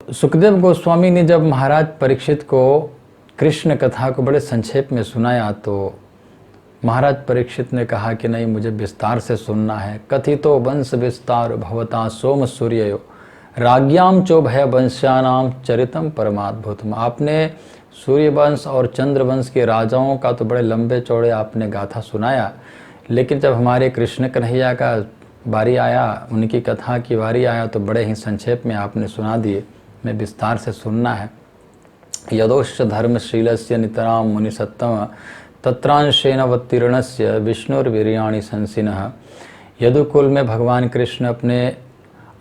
सुखदेव गोस्वामी ने जब महाराज परीक्षित को कृष्ण कथा को बड़े संक्षेप में सुनाया तो महाराज परीक्षित ने कहा कि नहीं, मुझे विस्तार से सुनना है। कथितो वंश विस्तार भवता सोम सूर्यो राज्ञाम चो भय वंश्यानाम चरितम परमाद्भुतम। आपने सूर्य वंश और चंद्र वंश के राजाओं का तो बड़े लंबे चौड़े आपने गाथा सुनाया, लेकिन जब हमारे कृष्ण कन्हैया का बारी आया, उनकी कथा की बारी आया तो बड़े ही संक्षेप में आपने सुना दिए। मैं विस्तार से सुनना है। यदोश्च धर्मशीलस्य नितराम मुनिसत्तम तत्रांशेन अवतीर्णस्य विष्णुर्वीर्याणि संसिनः। यदुकुल में भगवान कृष्ण अपने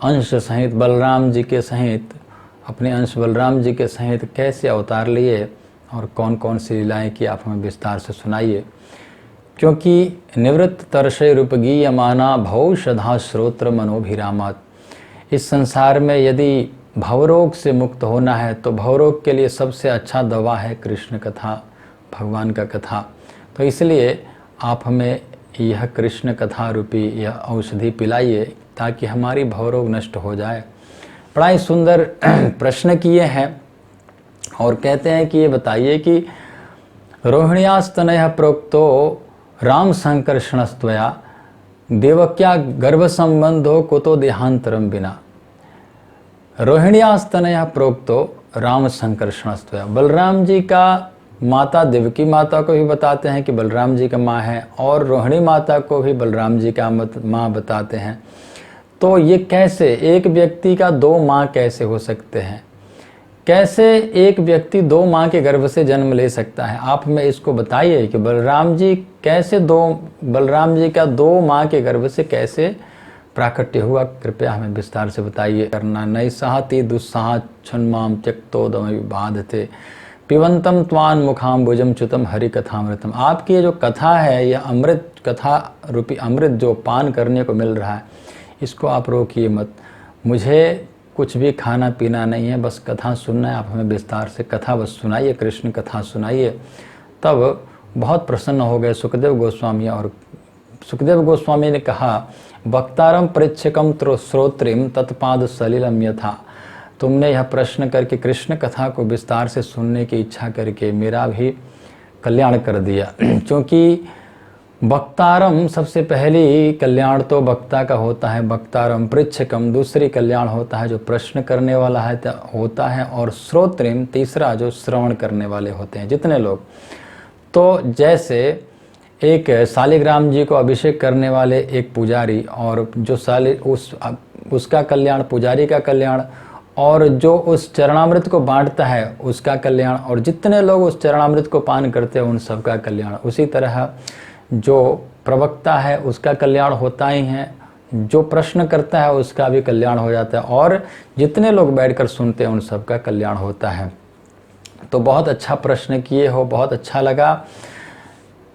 अंश सहित बलराम जी के सहित अपने अंश बलराम जी के सहित कैसे अवतार लिए और कौन कौन सी लीलाएं की, आप हमें विस्तार से सुनाइए। क्योंकि निवृत्त तरशे रूपगीयमाना भवौषधा श्रोत्र मनोभिरामात्। इस संसार में यदि भवरोग से मुक्त होना है तो भवरोग के लिए सबसे अच्छा दवा है कृष्ण कथा, भगवान का कथा। तो इसलिए आप हमें यह कृष्ण कथा रूपी यह औषधि पिलाइए ताकि हमारी भवरोग नष्ट हो जाए। बड़ा ही सुंदर प्रश्न किए हैं और कहते हैं कि ये बताइए कि रोहिण्यास्तनय प्रोक्तो राम संकर्षणस्त्वया देवक्या गर्भ संबंधो कुतो देहांतरम बिना। रोहिण्यास्तनय प्रोक्तो राम संकर्षणस्त्वया, बलराम जी का माता देवकी माता को भी बताते हैं कि बलराम जी का माँ है और रोहिणी माता को भी बलराम जी का माँ बताते हैं। तो ये कैसे एक व्यक्ति का दो माँ कैसे हो सकते हैं? कैसे एक व्यक्ति दो माँ के गर्भ से जन्म ले सकता है? आप हमें इसको बताइए कि बलराम जी का दो माँ के गर्भ से कैसे प्राकट्य हुआ, कृपया हमें विस्तार से बताइए। करना नई सहति दुस्साह छन्माम त्यक्तोदम बाधते पिबंतम त्वान मुखाम्बुजम च्युतम हरि कथामृतम। आपकी ये जो कथा है, यह अमृत कथा रूपी अमृत जो पान करने को मिल रहा है, इसको आप रोकिए मत। मुझे कुछ भी खाना पीना नहीं है, बस कथा सुनना है। आप हमें विस्तार से कथा बस सुनाइए, कृष्ण कथा सुनाइए। तब बहुत प्रसन्न हो गए सुखदेव गोस्वामी और सुखदेव गोस्वामी ने कहा, वक्तारम परीक्षकम श्रोत्रिम तत्पाद सलिलम यथा। तुमने यह प्रश्न करके कृष्ण कथा को विस्तार से सुनने की इच्छा करके मेरा भी कल्याण कर दिया। क्योंकि वक्तारम सबसे पहली कल्याण तो वक्ता का होता है, वक्तारम पृच्छकम दूसरी कल्याण होता है जो प्रश्न करने वाला है होता है, और श्रोत्रिम तीसरा जो श्रवण करने वाले होते हैं जितने लोग। तो जैसे एक शालिग्राम जी को अभिषेक करने वाले एक पुजारी और जो उसका कल्याण, पुजारी का कल्याण, और जो उस चरणामृत को बांटता है उसका कल्याण, और जितने लोग उस चरणामृत को पान करते हैं उन सबका कल्याण। उसी तरह जो प्रवक्ता है उसका कल्याण होता ही है, जो प्रश्न करता है उसका भी कल्याण हो जाता है, और जितने लोग बैठकर सुनते हैं उन सबका कल्याण होता है। तो बहुत अच्छा प्रश्न किए हो, बहुत अच्छा लगा।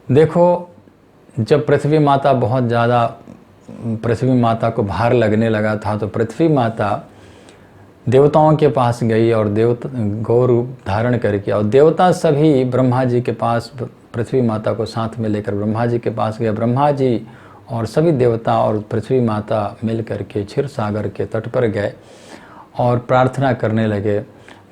देखो, जब पृथ्वी माता बहुत ज़्यादा पृथ्वी माता को भार लगने लगा था तो पृथ्वी माता देवताओं के पास गई और गौ रूप धारण करके, और देवता सभी ब्रह्मा जी के पास पृथ्वी माता को साथ में लेकर ब्रह्मा जी के पास गए। ब्रह्मा जी और सभी देवता और पृथ्वी माता मिल करके क्षीर सागर के तट पर गए और प्रार्थना करने लगे।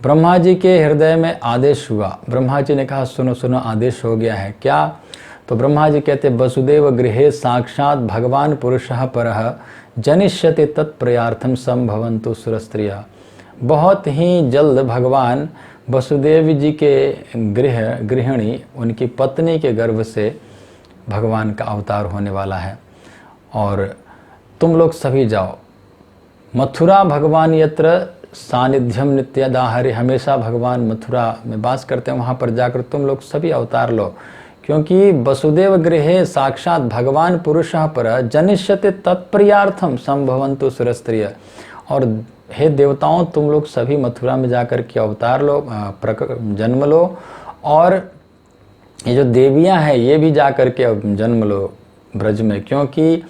ब्रह्मा जी के हृदय में आदेश हुआ। ब्रह्मा जी ने कहा, सुनो सुनो, आदेश हो गया है। क्या? तो ब्रह्मा जी कहते, वसुदेव गृहे साक्षात भगवान पुरुषः परः जनिष्यते तत्प्रयार्थम संभवन्तु सुरस्त्रियः। बहुत ही जल्द भगवान वसुदेव जी के गृहिणी उनकी पत्नी के गर्भ से भगवान का अवतार होने वाला है, और तुम लोग सभी जाओ। मथुरा भगवान यत्र सानिध्यम नित्यदाहरि, हमेशा भगवान मथुरा में वास करते हैं, वहाँ पर जाकर तुम लोग सभी अवतार लो। क्योंकि वसुदेव गृहे साक्षात भगवान पुरुषः परः जनिष्यते तत्प्रियार्थम संभवन्तु सुरस्त्रियः। और हे देवताओं, तुम लोग सभी मथुरा में जाकर के अवतार लो, जन्म लो, और ये जो देवियां हैं ये भी जाकर के जन्म लो ब्रज में, क्योंकि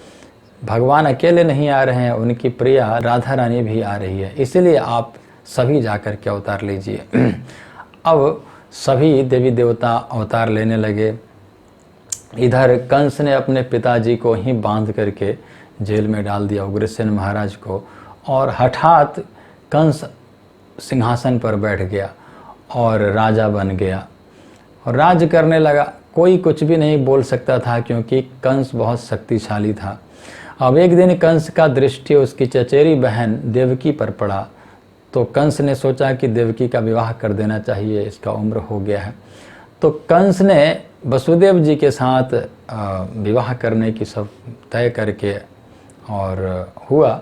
भगवान अकेले नहीं आ रहे हैं, उनकी प्रिया राधा रानी भी आ रही है, इसीलिए आप सभी जाकर के अवतार लीजिए। अब सभी देवी देवता अवतार लेने लगे। इधर कंस ने अपने पिताजी को ही बांध करके जेल में डाल दिया, उग्रसेन महाराज को, और हठात कंस सिंहासन पर बैठ गया और राजा बन गया और राज करने लगा। कोई कुछ भी नहीं बोल सकता था क्योंकि कंस बहुत शक्तिशाली था। अब एक दिन कंस का दृष्टि उसकी चचेरी बहन देवकी पर पड़ा, तो कंस ने सोचा कि देवकी का विवाह कर देना चाहिए, इसका उम्र हो गया है। तो कंस ने वसुदेव जी के साथ विवाह करने की सब तय करके और हुआ,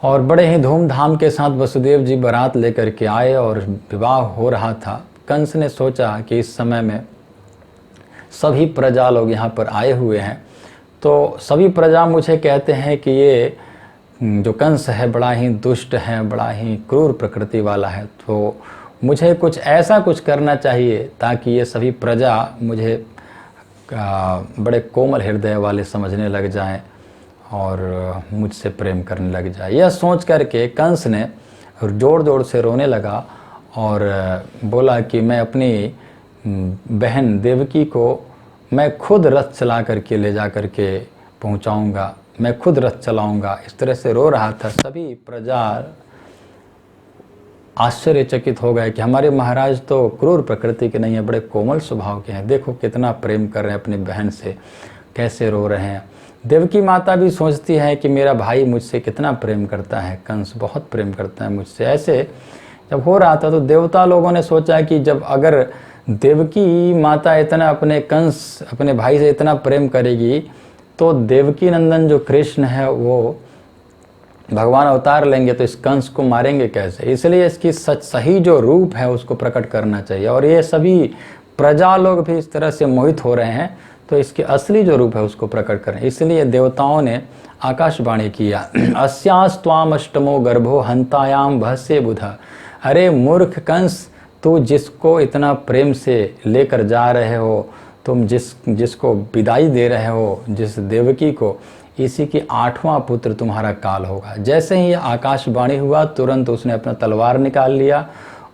और बड़े ही धूमधाम के साथ वसुदेव जी बारात लेकर के आए और विवाह हो रहा था। कंस ने सोचा कि इस समय में सभी प्रजा लोग यहाँ पर आए हुए हैं, तो सभी प्रजा मुझे कहते हैं कि ये जो कंस है बड़ा ही दुष्ट है, बड़ा ही क्रूर प्रकृति वाला है, तो मुझे कुछ ऐसा कुछ करना चाहिए ताकि ये सभी प्रजा मुझे बड़े कोमल हृदय वाले समझने लग जाएं और मुझसे प्रेम करने लग जाए। यह सोच करके कंस ने ज़ोर ज़ोर से रोने लगा और बोला कि मैं अपनी बहन देवकी को मैं खुद रथ चला करके ले जा करके पहुंचाऊंगा, मैं खुद रथ चलाऊंगा। इस तरह से रो रहा था। सभी प्रजा आश्चर्यचकित हो गए कि हमारे महाराज तो क्रूर प्रकृति के नहीं है, बड़े कोमल स्वभाव के हैं, देखो कितना प्रेम कर रहे हैं अपनी बहन से, कैसे रो रहे हैं। देवकी माता भी सोचती है कि मेरा भाई मुझसे कितना प्रेम करता है, कंस बहुत प्रेम करता है मुझसे। ऐसे जब हो रहा था तो देवता लोगों ने सोचा कि जब अगर देवकी माता इतना अपने भाई से इतना प्रेम करेगी तो देवकी नंदन जो कृष्ण है वो भगवान अवतार लेंगे तो इस कंस को मारेंगे कैसे। इसलिए इसकी सही जो रूप है उसको प्रकट करना चाहिए। और ये सभी प्रजा लोग भी इस तरह से मोहित हो रहे हैं तो इसके असली जो रूप है उसको प्रकट करें। इसलिए देवताओं ने आकाशवाणी किया, अस्यास्त्वाम अष्टमो गर्भो हंतायाम भस्य बुध। अरे मूर्ख कंस, तू जिसको इतना प्रेम से लेकर जा रहे हो, तुम जिसको विदाई दे रहे हो, जिस देवकी को, इसी की 8वां पुत्र तुम्हारा काल होगा। जैसे ही आकाशवाणी हुआ तुरंत उसने अपना तलवार निकाल लिया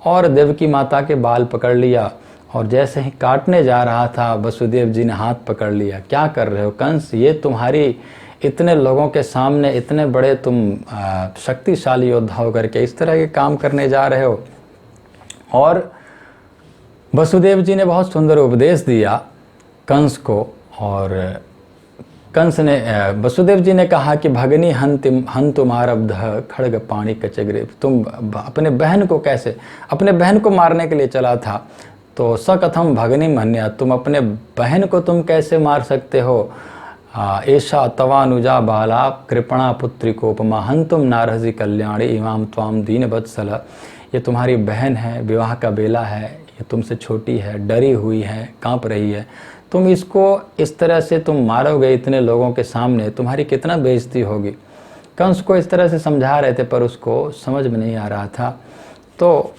और देवकी माता के बाल पकड़ लिया और जैसे ही काटने जा रहा था वसुदेव जी ने हाथ पकड़ लिया। क्या कर रहे हो कंस, ये तुम्हारी इतने लोगों के सामने इतने बड़े तुम शक्तिशाली योद्धा होकर के इस तरह के काम करने जा रहे हो। और वसुदेव जी ने बहुत सुंदर उपदेश दिया कंस को। और कंस ने वसुदेव जी ने कहा कि भगनी हंतुमारब्ध खड़ग पाणी कचग्रे। तुम अपने बहन को कैसे, अपने बहन को मारने के लिए चला था, तो सकथम भगनी मन्या, तुम अपने बहन को तुम कैसे मार सकते हो। ऐशा तवानुजा बाला कृपणा पुत्रिकोपमा हंतुम नारहसी कल्याणी इमाम त्वाम दीन वत्सल। ये तुम्हारी बहन है, विवाह का बेला है, ये तुमसे छोटी है, डरी हुई है, कांप रही है, तुम इसको इस तरह से तुम मारोगे इतने लोगों के सामने, तुम्हारी कितना बेइज्जती होगी। कंस को इस तरह से समझा रहे थे पर उसको समझ में नहीं आ रहा था। तो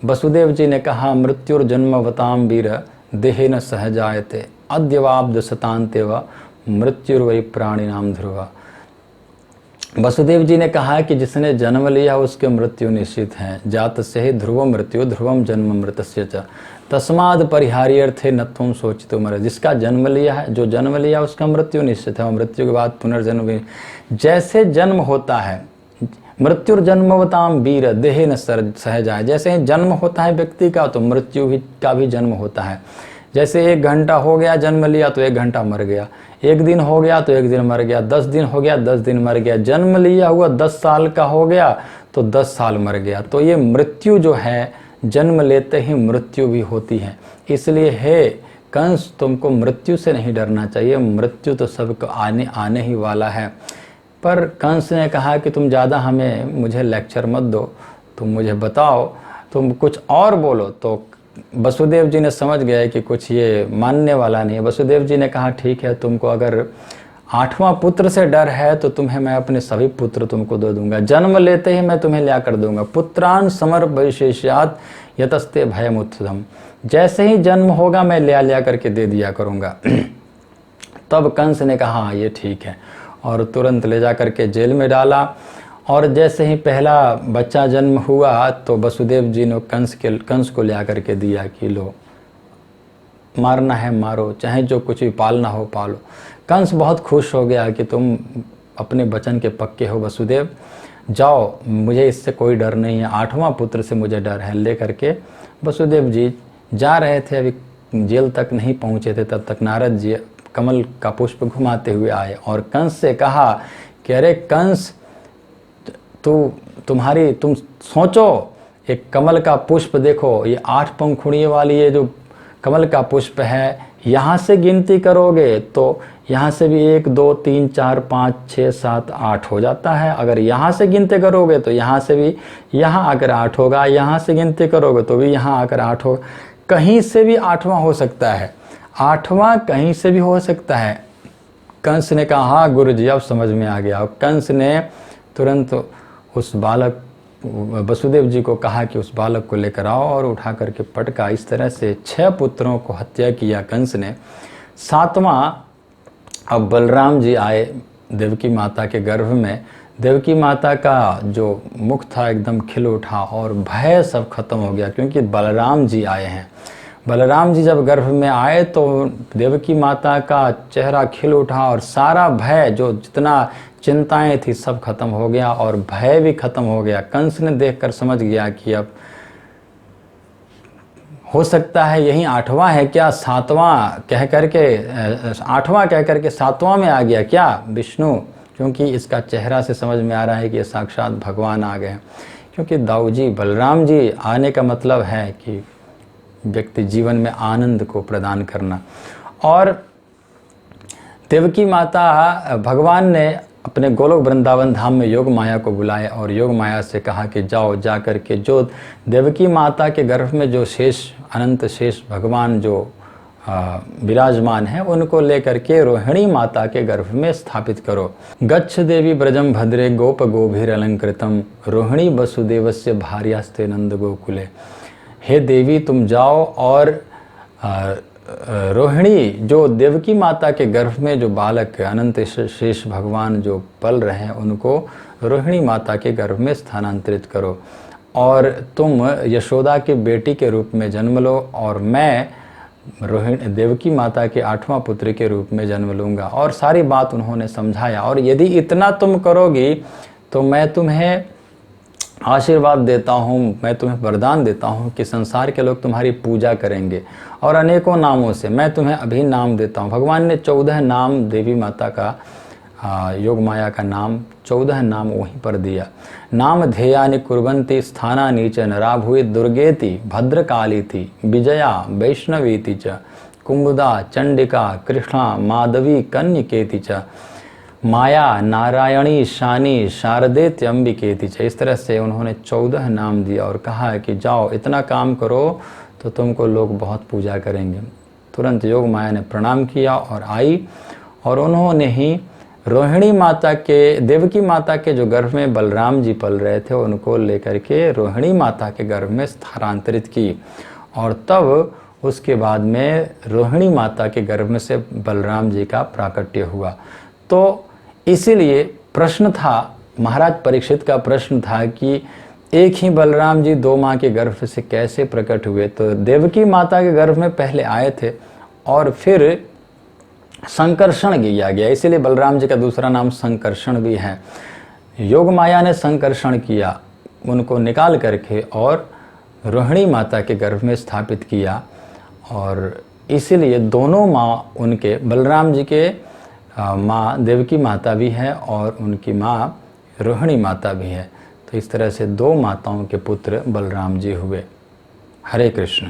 वसुदेव जी ने कहा, मृत्युर्जन्मवताम वीर देहेन सहजायते अद्यवाब्द शतान्ते व मृत्युर्वै प्राणी नाम ध्रुवा। वसुदेव जी ने कहा कि जिसने जन्म लिया उसके मृत्यु निश्चित है। जात से ही ध्रुव मृत्यु ध्रुवम जन्म मृतस्य च तस्माद परिहार्यर्थे न तुम सोचितो मर। जिसका जन्म लिया है, जो जन्म लिया उसका मृत्यु निश्चित है और मृत्यु के बाद पुनर्जन्म भी। जैसे जन्म होता है, मृत्युर्जन्मवताम वीर देहे न सहजाय, जैसे ही जन्म होता है व्यक्ति का तो मृत्यु का भी जन्म होता है। जैसे 1 घंटा हो गया जन्म लिया तो 1 घंटा मर गया, 1 दिन हो गया तो 1 दिन मर गया, 10 दिन हो गया 10 दिन मर गया, जन्म लिया हुआ 10 साल का हो गया तो 10 साल मर गया। तो ये मृत्यु जो है, जन्म लेते ही मृत्यु भी होती है। इसलिए हे कंस, तुमको मृत्यु से नहीं डरना चाहिए, मृत्यु तो सबको आने ही वाला है। पर कंस ने कहा कि तुम ज़्यादा मुझे लेक्चर मत दो, तुम मुझे बताओ, तुम कुछ और बोलो। तो वसुदेव जी ने समझ गए कि कुछ ये मानने वाला नहीं है। वसुदेव जी ने कहा ठीक है, तुमको अगर 8वां पुत्र से डर है तो तुम्हें मैं अपने सभी पुत्र तुमको दे दूंगा, जन्म लेते ही मैं तुम्हें लिया कर दूंगा। पुत्रान समर वैशेष्यात यतस्ते भयमुत्थम, जैसे ही जन्म होगा मैं लिया करके दे दिया करूंगा। तब कंस ने कहा हाँ ये ठीक है, और तुरंत ले जा करके जेल में डाला। और जैसे ही पहला बच्चा जन्म हुआ तो वसुदेव जी ने कंस को ले आकर के दिया कि लो, मारना है मारो, चाहे जो कुछ भी पालना हो पालो। कंस बहुत खुश हो गया कि तुम अपने वचन के पक्के हो वसुदेव। जाओ, मुझे इससे कोई डर नहीं है, 8वां पुत्र से मुझे डर है। ले करके वसुदेव जी जा रहे थे, अभी जेल तक नहीं पहुँचे थे, तब तक नारद जी कमल का पुष्प घुमाते हुए आए और कंस से कहा कि अरे कंस, तुम सोचो, एक कमल का पुष्प देखो, ये 8 पंखुड़ियों वाली ये जो कमल का पुष्प है, यहाँ से गिनती करोगे तो यहाँ से भी 1 2 3 4 5 6 7 8 हो जाता है। अगर यहाँ से गिनती करोगे तो यहाँ से भी यहाँ आकर 8 होगा, यहाँ से गिनती करोगे तो भी यहाँ आकर 8 होगा, कहीं से भी 8वां हो सकता है, 8वां कहीं से भी हो सकता है। कंस ने कहा हाँ गुरु जी, अब समझ में आ गया। और कंस ने तुरंत उस बालक वसुदेव जी को कहा कि उस बालक को लेकर आओ और उठा करके पटका। इस तरह से 6 पुत्रों को हत्या किया कंस ने। 7वां, अब बलराम जी आए देवकी माता के गर्भ में। देवकी माता का जो मुख था एकदम खिल उठा और भय सब खत्म हो गया, क्योंकि बलराम जी आए हैं। बलराम जी जब गर्भ में आए तो देवकी माता का चेहरा खिल उठा और सारा भय, जो जितना चिंताएं थी, सब खत्म हो गया और भय भी खत्म हो गया। कंस ने देखकर समझ गया कि अब हो सकता है यही 8वां है क्या, 7वां कह करके 8वां कह करके 7वां में आ गया क्या विष्णु, क्योंकि इसका चेहरा से समझ में आ रहा है कि ये साक्षात भगवान आ गए। क्योंकि दाऊ जी, बलराम जी आने का मतलब है कि व्यक्ति जीवन में आनंद को प्रदान करना। और देवकी माता, भगवान ने अपने गोलोक वृंदावन धाम में योग माया को बुलाया और योग माया से कहा कि जाओ, जा कर के जो देवकी माता के गर्भ में जो शेष, अनंत शेष भगवान जो विराजमान है, उनको लेकर के रोहिणी माता के गर्भ में स्थापित करो। गच्छ देवी ब्रजम भद्रे गोप गोभीर अलंकृतम रोहिणी वसुदेवस्य भार्यास्ते नंद गोकुले। हे देवी, तुम जाओ और रोहिणी, जो देवकी माता के गर्भ में जो बालक अनंत शेष भगवान जो पल रहे हैं, उनको रोहिणी माता के गर्भ में स्थानांतरित करो और तुम यशोदा की बेटी के रूप में जन्म लो और मैं रोहिणी देवकी माता के 8वां पुत्र के रूप में जन्म लूँगा। और सारी बात उन्होंने समझाया। और यदि इतना तुम करोगी तो मैं तुम्हें आशीर्वाद देता हूँ, मैं तुम्हें वरदान देता हूँ कि संसार के लोग तुम्हारी पूजा करेंगे और अनेकों नामों से मैं तुम्हें अभी नाम देता हूँ। भगवान ने 14 नाम देवी माता का, योग माया का नाम 14 नाम वहीं पर दिया। नाम ध्येयानि कुर्वन्ति स्थानानि च नरा भूय दुर्गेति भद्रकाली थी विजया वैष्णवीति च कुमुदा चंडिका कृष्णा माधवी कन्यकेति च माया नारायणी शानी शारदेति अंबिकेति च। इस तरह से उन्होंने 14 नाम दिया और कहा कि जाओ, इतना काम करो तो तुमको लोग बहुत पूजा करेंगे। तुरंत योग माया ने प्रणाम किया और आई और उन्होंने ही रोहिणी माता के, देवकी माता के जो गर्भ में बलराम जी पल रहे थे, उनको लेकर के रोहिणी माता के गर्भ में स्थानांतरित की। और तब उसके बाद में रोहिणी माता के गर्भ में से बलराम जी का प्राकट्य हुआ। तो इसीलिए प्रश्न था, महाराज परीक्षित का प्रश्न था कि एक ही बलराम जी 2 माँ के गर्भ से कैसे प्रकट हुए। तो देवकी माता के गर्भ में पहले आए थे और फिर संकर्षण किया गया, इसीलिए बलराम जी का दूसरा नाम संकर्षण भी है। योग माया ने संकर्षण किया, उनको निकाल करके और रोहिणी माता के गर्भ में स्थापित किया। और इसीलिए दोनों माँ उनके, बलराम जी के माँ देवकी माता भी है और उनकी माँ रोहिणी माता भी है। तो इस तरह से 2 माताओं के पुत्र बलराम जी हुए। हरे कृष्ण।